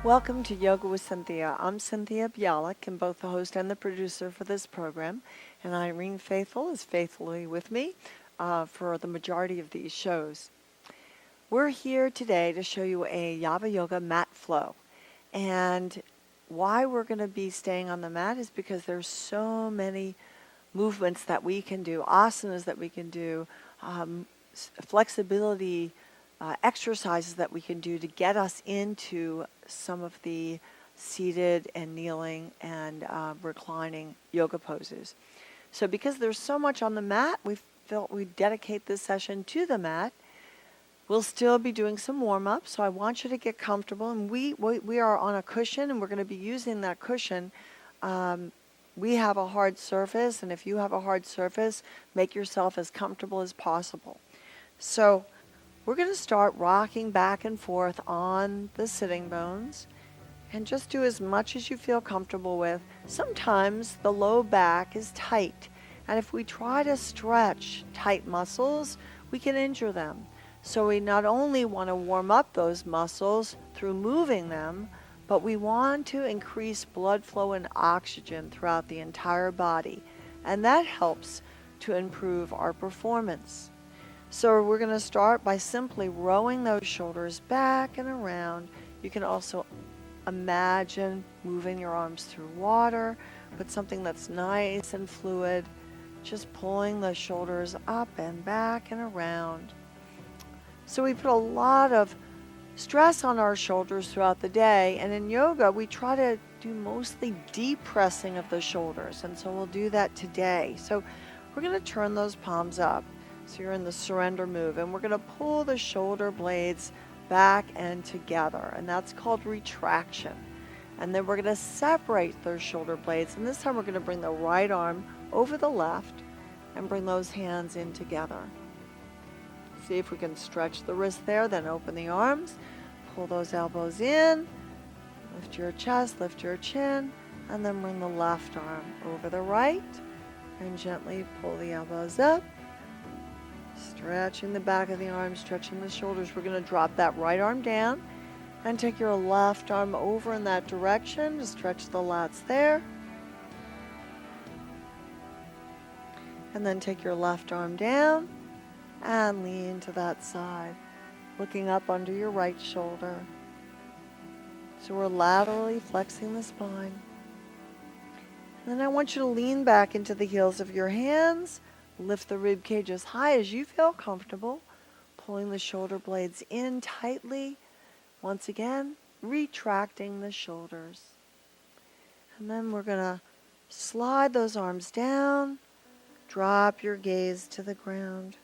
Welcome to Yoga with Cynthia. I'm Cynthia Bialik, and both the host and the producer for this program. And Irene Faithful is faithfully with me for the majority of these shows. We're here today to show you a Yava Yoga mat flow. And why we're going to be staying on the mat is because there's so many movements that we can do, asanas that we can do, flexibility exercises that we can do to get us into some of the seated and kneeling and reclining yoga poses. So because there's so much on the mat, we felt we'd dedicate this session to the mat. We'll still be doing some warm-up, so I want you to get comfortable. And we are on a cushion, and we're going to be using that cushion. We have a hard surface, and if you have a hard surface, make yourself as comfortable as possible. So we're going to start rocking back and forth on the sitting bones and just do as much as you feel comfortable with. Sometimes the low back is tight, and if we try to stretch tight muscles, we can injure them. So we not only want to warm up those muscles through moving them, but we want to increase blood flow and oxygen throughout the entire body, and that helps to improve our performance. So we're going to start by simply rowing those shoulders back and around. You can also imagine moving your arms through water, but something that's nice and fluid, just pulling the shoulders up and back and around. So we put a lot of stress on our shoulders throughout the day, and in yoga we try to do mostly deep pressing of the shoulders, and so we'll do that today. So we're going to turn those palms up. So you're in the surrender move, and we're going to pull the shoulder blades back and together, and that's called retraction. And then we're going to separate those shoulder blades, and this time we're going to bring the right arm over the left and bring those hands in together. See if we can stretch the wrist there, then open the arms, pull those elbows in, lift your chest, lift your chin, and then bring the left arm over the right and gently pull the elbows up. Stretching the back of the arm, stretching the shoulders. We're going to drop that right arm down and take your left arm over in that direction to stretch the lats there. And then take your left arm down and lean to that side, looking up under your right shoulder. So we're laterally flexing the spine. And then I want you to lean back into the heels of your hands. Lift the rib cage as high as you feel comfortable, pulling the shoulder blades in tightly. Once again, retracting the shoulders. And then we're going to slide those arms down, drop your gaze to the ground.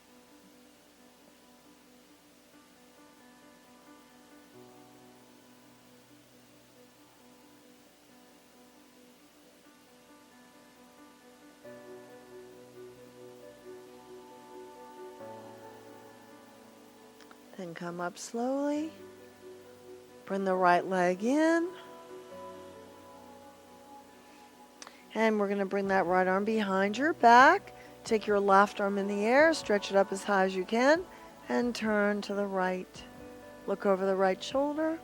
Then come up slowly. Bring the right leg in. And we're going to bring that right arm behind your back. Take your left arm in the air, stretch it up as high as you can, and turn to the right. Look over the right shoulder.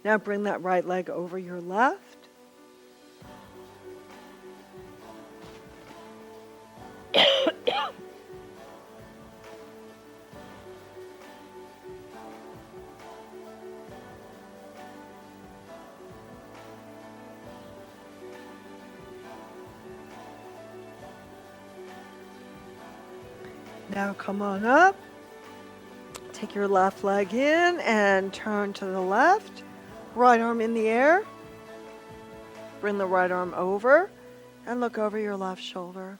Now bring that right leg over your left. Now come on up. Take your left leg in and turn to the left. Right arm in the air. Bring the right arm over and look over your left shoulder.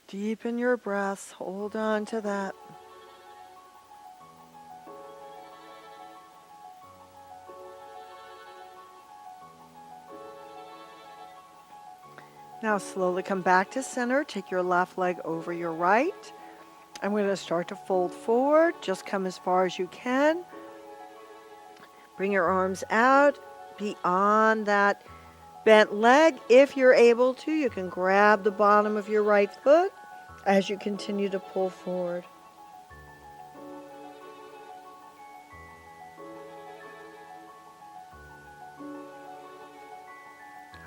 Deepen your breaths. Hold on to that. Now slowly come back to center. Take your left leg over your right I'm going to start to fold forward. Just come as far as you can. Bring your arms out beyond that bent leg. If you're able to, you can grab the bottom of your right foot as you continue to pull forward.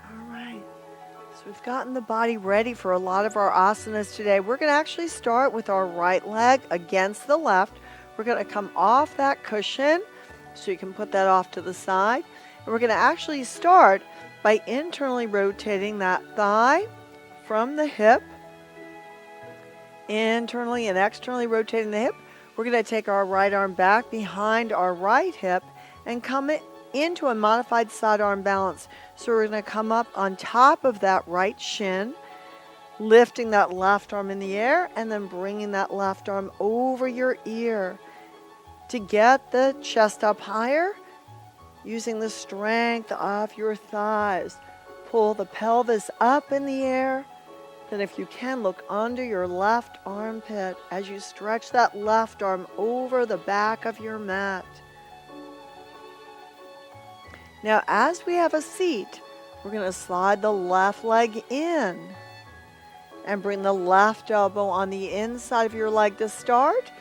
All right. So we've gotten the body ready for a lot of our asanas today. We're going to actually start with our right leg against the left. We're going to come off that cushion, so you can put that off to the side. And we're going to actually start by internally rotating that thigh from the hip, internally and externally rotating the hip. We're going to take our right arm back behind our right hip and come into a modified side arm balance. So we're going to come up on top of that right shin, lifting that left arm in the air, and then bringing that left arm over your ear to get the chest up higher, using the strength of your thighs. Pull the pelvis up in the air. Then if you can, look under your left armpit as you stretch that left arm over the back of your mat. Now, as we have a seat, we're going to slide the left leg in and bring the left elbow on the inside of your leg to start.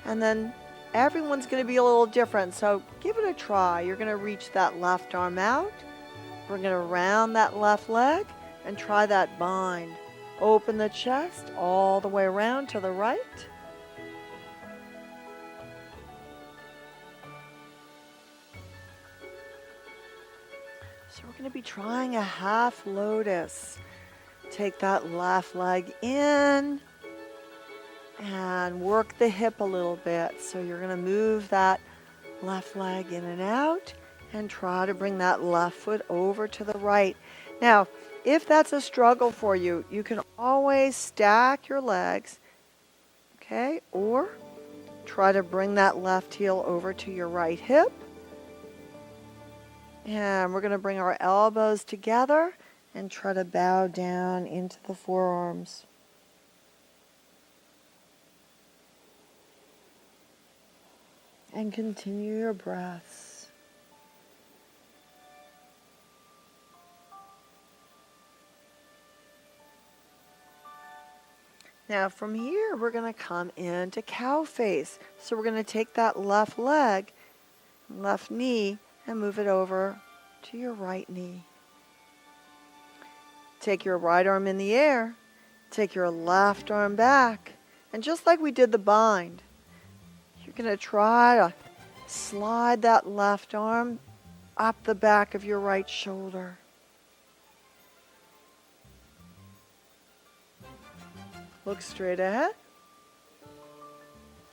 And then everyone's going to be a little different, so give it a try. You're going to reach that left arm out. We're going to round that left leg and try that bind. Open the chest all the way around to the right. So we're going to be trying a half lotus. Take that left leg in and work the hip a little bit. So you're going to move that left leg in and out and try to bring that left foot over to the right. Now, if that's a struggle for you, you can always stack your legs, okay? Or try to bring that left heel over to your right hip. And we're going to bring our elbows together and try to bow down into the forearms. And continue your breaths. Now from here, we're going to come into cow face. So we're going to take that left leg, left knee, and move it over to your right knee. Take your right arm in the air, take your left arm back, and just like we did the bind, you're going to try to slide that left arm up the back of your right shoulder. Look straight ahead.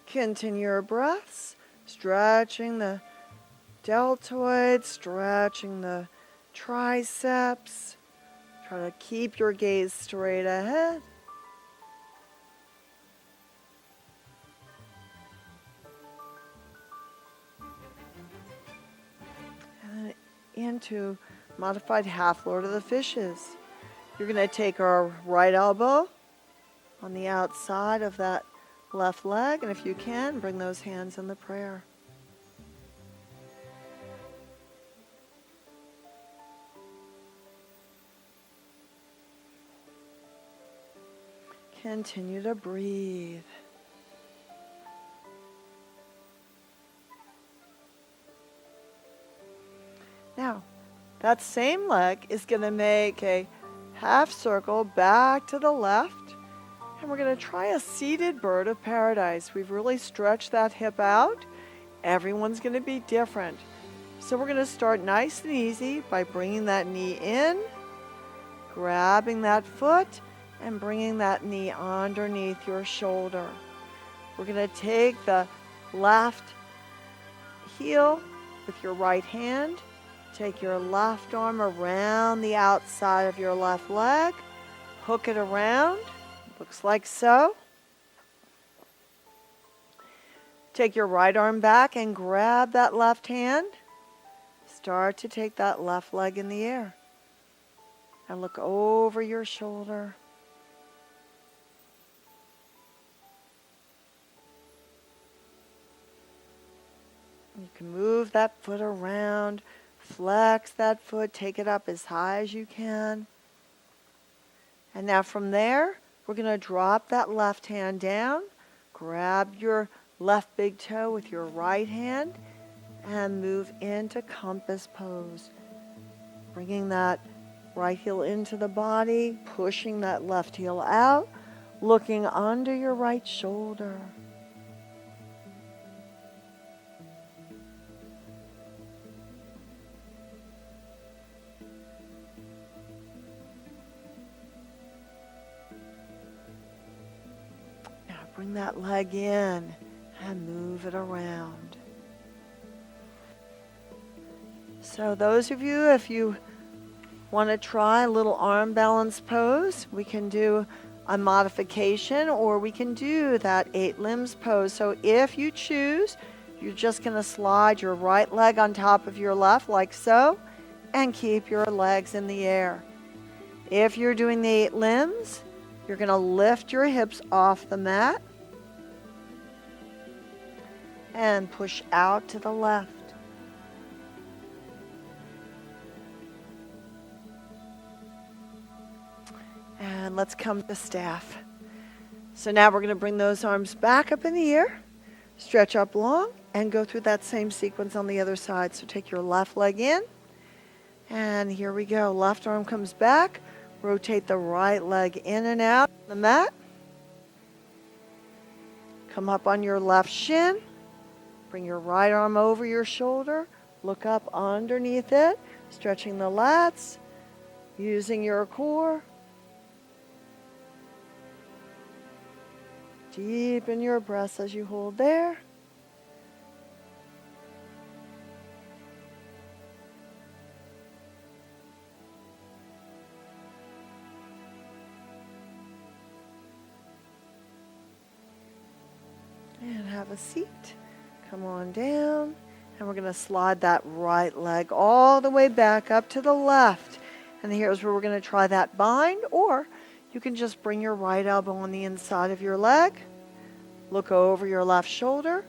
Continue your breaths, stretching the deltoid, stretching the triceps. Try to keep your gaze straight ahead. And then into modified half Lord of the Fishes. You're going to take our right elbow on the outside of that left leg, and if you can, bring those hands in the prayer. Continue to breathe. Now, that same leg is going to make a half circle back to the left. And we're going to try a seated bird of paradise. We've really stretched that hip out. Everyone's going to be different. So we're going to start nice and easy by bringing that knee in, grabbing that foot, and bringing that knee underneath your shoulder. We're going to take the left heel with your right hand. Take your left arm around the outside of your left leg. Hook it around. Looks like so. Take your right arm back and grab that left hand. Start to take that left leg in the air. And look over your shoulder. You can move that foot around, flex that foot, take it up as high as you can. And now from there, we're going to drop that left hand down, grab your left big toe with your right hand, and move into compass pose. Bringing that right heel into the body, pushing that left heel out, looking under your right shoulder. Now bring that leg in and move it around. So those of you, if you want to try a little arm balance pose, we can do a modification, or we can do that 8 limbs pose. So if you choose, you're just going to slide your right leg on top of your left like so, and keep your legs in the air. If you're doing the 8 limbs, you're going to lift your hips off the mat and push out to the left. And let's come to staff. So now we're going to bring those arms back up in the air, stretch up long, and go through that same sequence on the other side. So take your left leg in, and here we go. Left arm comes back, rotate the right leg in and out on the mat. Come up on your left shin, bring your right arm over your shoulder, look up underneath it, stretching the lats, using your core. Deepen your breaths as you hold there. And have a seat. Come on down. And we're going to slide that right leg all the way back up to the left. And here's where we're going to try that bind, or you can just bring your right elbow on the inside of your leg, look over your left shoulder,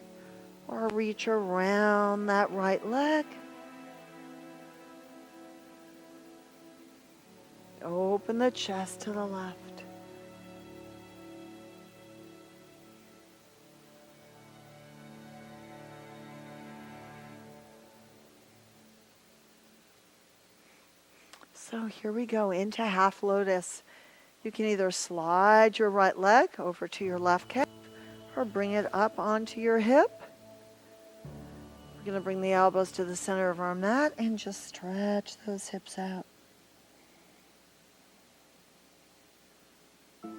or reach around that right leg. Open the chest to the left. So here we go into half lotus. You can either slide your right leg over to your left calf or bring it up onto your hip. We're going to bring the elbows to the center of our mat and just stretch those hips out. Then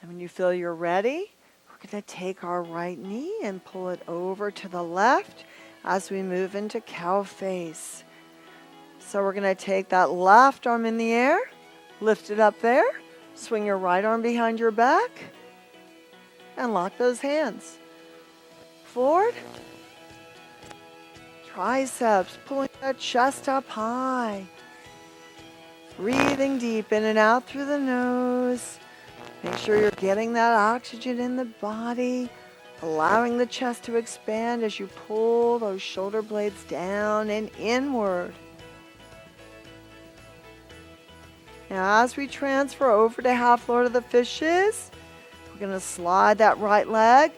when you feel you're ready, we're going to take our right knee and pull it over to the left as we move into cow face. So we're going to take that left arm in the air, lift it up there, swing your right arm behind your back, and lock those hands. Forward. Triceps, pulling that chest up high. Breathing deep in and out through the nose. Make sure you're getting that oxygen in the body, allowing the chest to expand as you pull those shoulder blades down and inward. Now as we transfer over to half Lord of the Fishes, we're going to slide that right leg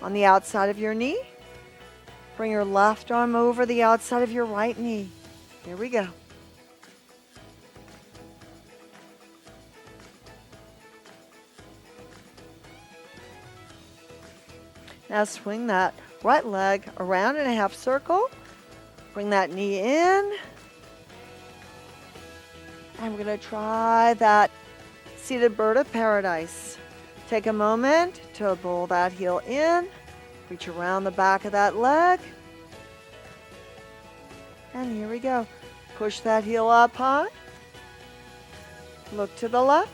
on the outside of your knee. Bring your left arm over the outside of your right knee. Here we go. Now swing that right leg around in a half circle. Bring that knee in. And we're going to try that seated bird of paradise. Take a moment to pull that heel in. Reach around the back of that leg. And here we go. Push that heel up high. Look to the left.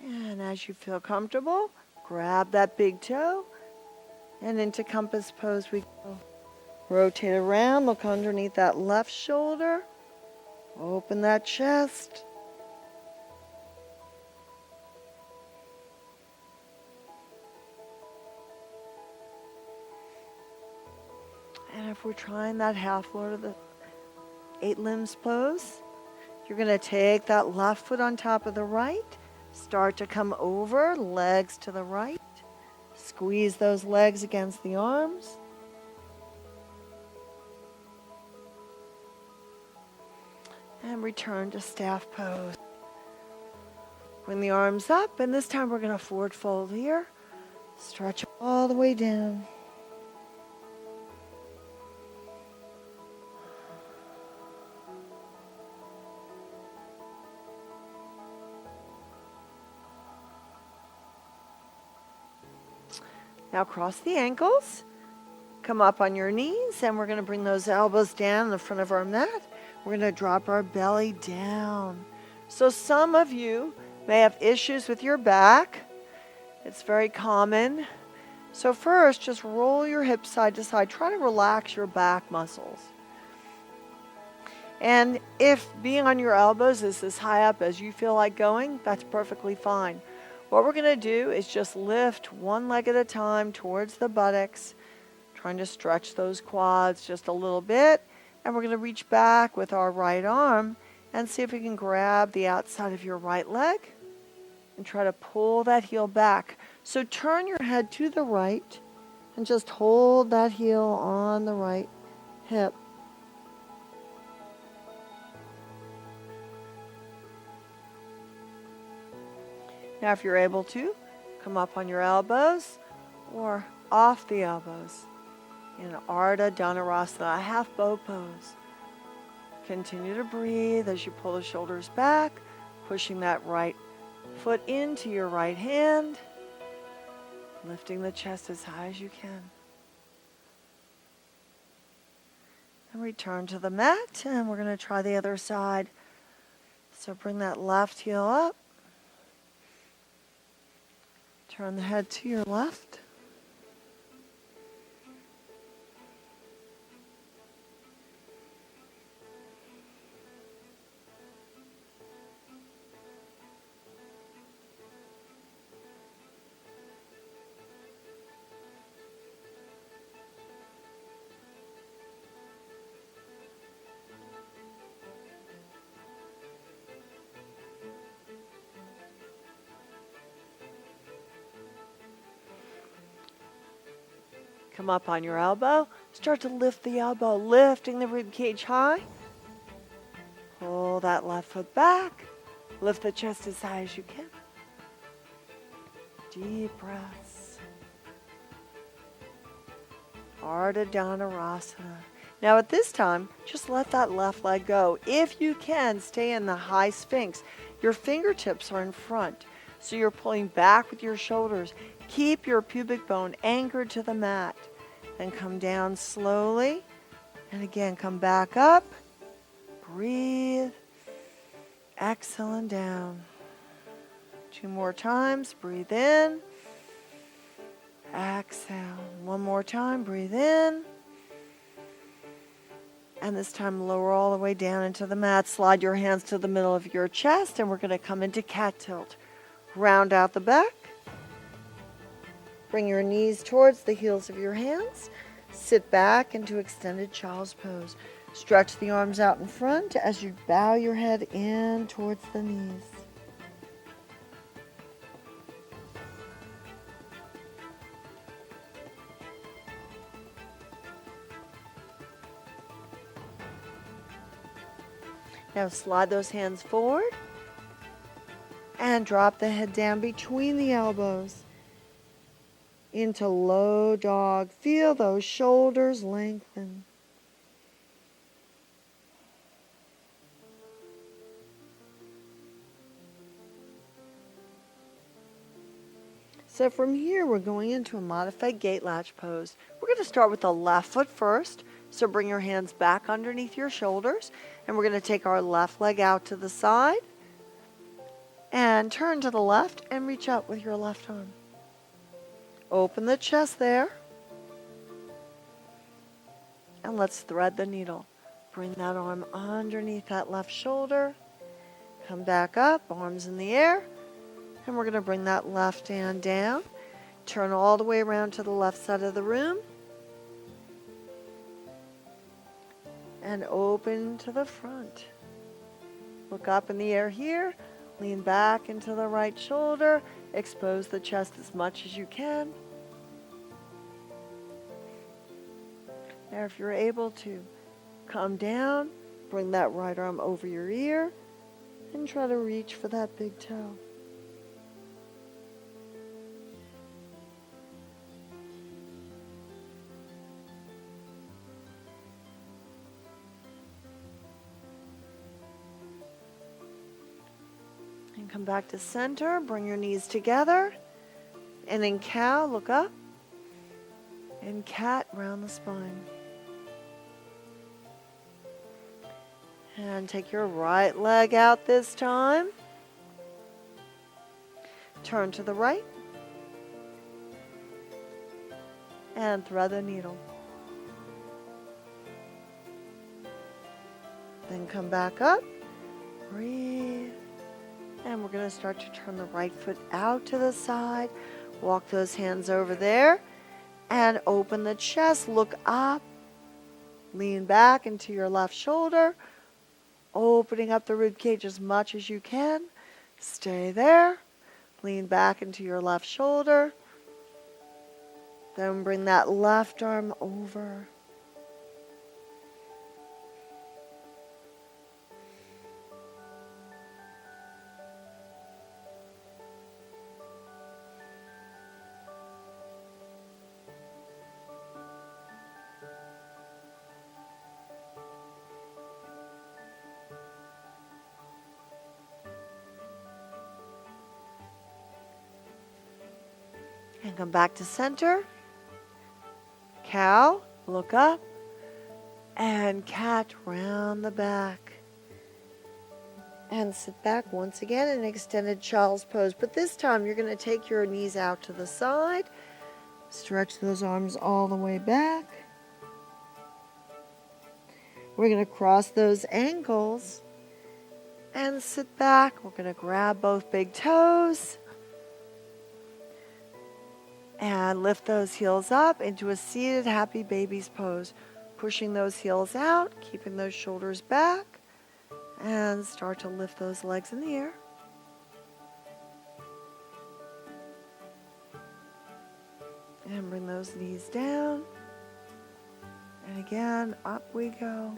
And as you feel comfortable, grab that big toe, And into compass pose we go. Rotate around, look underneath that left shoulder. Open that chest. And if we're trying that half load of the 8 limbs pose, you're going to take that left foot on top of the right, start to come over, legs to the right, squeeze those legs against the arms. And return to staff pose. Bring the arms up, and this time we're going to forward fold here. Stretch all the way down. Now cross the ankles, come up on your knees, and we're going to bring those elbows down in the front of our mat. We're going to drop our belly down. So some of you may have issues with your back. It's very common. So first, just roll your hips side to side. Try to relax your back muscles. And if being on your elbows is as high up as you feel like going, that's perfectly fine. What we're going to do is just lift one leg at a time towards the buttocks, trying to stretch those quads just a little bit. And we're going to reach back with our right arm and see if we can grab the outside of your right leg and try to pull that heel back. So turn your head to the right and just hold that heel on the right hip. Now if you're able to, come up on your elbows or off the elbows in Ardha Dhanurasana, a half bow pose. Continue to breathe as you pull the shoulders back, pushing that right foot into your right hand, lifting the chest as high as you can. And return to the mat, and we're going to try the other side. So bring that left heel up. Turn the head to your left. Come up on your elbow. Start to lift the elbow, lifting the rib cage high. Pull that left foot back. Lift the chest as high as you can. Deep breaths. Ardha Dhanurasana. Now at this time, just let that left leg go. If you can, stay in the high sphinx. Your fingertips are in front, so you're pulling back with your shoulders. Keep your pubic bone anchored to the mat. Then come down slowly. And again, come back up. Breathe. Exhale and down. 2 more times. Breathe in. Exhale. 1 more time. Breathe in. And this time lower all the way down into the mat. Slide your hands to the middle of your chest. And we're going to come into cat tilt. Round out the back. Bring your knees towards the heels of your hands. Sit back into extended child's pose. Stretch the arms out in front as you bow your head in towards the knees. Now slide those hands forward and drop the head down between the elbows into low dog. Feel those shoulders lengthen. So from here, we're going into a modified gate latch pose. We're going to start with the left foot first. So bring your hands back underneath your shoulders. And we're going to take our left leg out to the side. And turn to the left and reach up with your left arm. Open the chest there. And let's thread the needle. Bring that arm underneath that left shoulder. Come back up, arms in the air. And we're going to bring that left hand down. Turn all the way around to the left side of the room. And open to the front. Look up in the air here. Lean back into the right shoulder. Expose the chest as much as you can. Now if you're able to, come down, bring that right arm over your ear, and try to reach for that big toe. And come back to center, bring your knees together, and in cow, look up, and cat, round the spine. And take your right leg out this time. Turn to the right. And thread the needle. Then come back up. Breathe. And we're going to start to turn the right foot out to the side. Walk those hands over there. And open the chest. Look up. Lean back into your left shoulder. Opening up the rib cage as much as you can. Stay there. Lean back into your left shoulder. Then bring that left arm over. And come back to center. Cow, look up. And cat, round the back. And sit back once again in extended child's pose. But this time you're going to take your knees out to the side. Stretch those arms all the way back. We're going to cross those ankles. And sit back. We're going to grab both big toes. And lift those heels up into a seated happy baby's pose. Pushing those heels out, keeping those shoulders back. And start to lift those legs in the air. And bring those knees down. And again, up we go.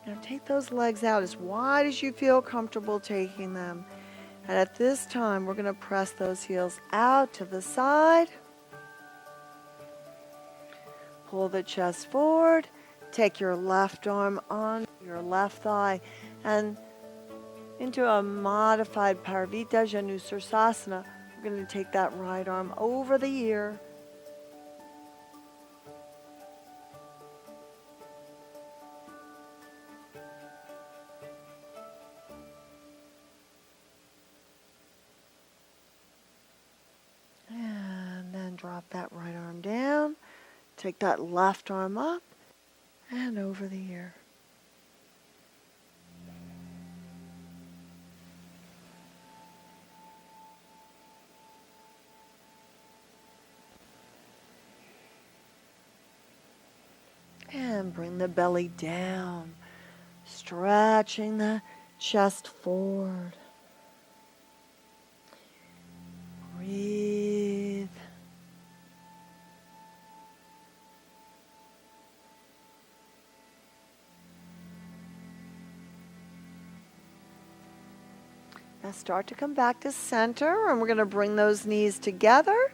Now take those legs out as wide as you feel comfortable taking them. And at this time, we're going to press those heels out to the side. Pull the chest forward. Take your left arm on your left thigh and into a modified Parvita Janusirsasana. We're going to take that right arm over the ear. Drop that right arm down. Take that left arm up and over the ear. And bring the belly down, stretching the chest forward. Breathe. Now start to come back to center, and we're going to bring those knees together.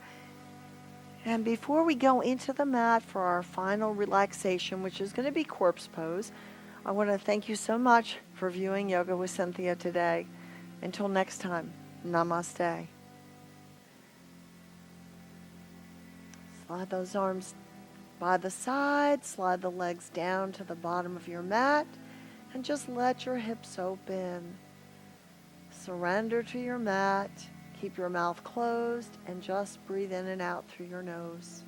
And before we go into the mat for our final relaxation, which is going to be corpse pose, I want to thank you so much for viewing Yoga with Cynthia today. Until next time, namaste. Slide those arms by the side, slide the legs down to the bottom of your mat, and just let your hips open. Surrender to your mat. Keep your mouth closed and just breathe in and out through your nose.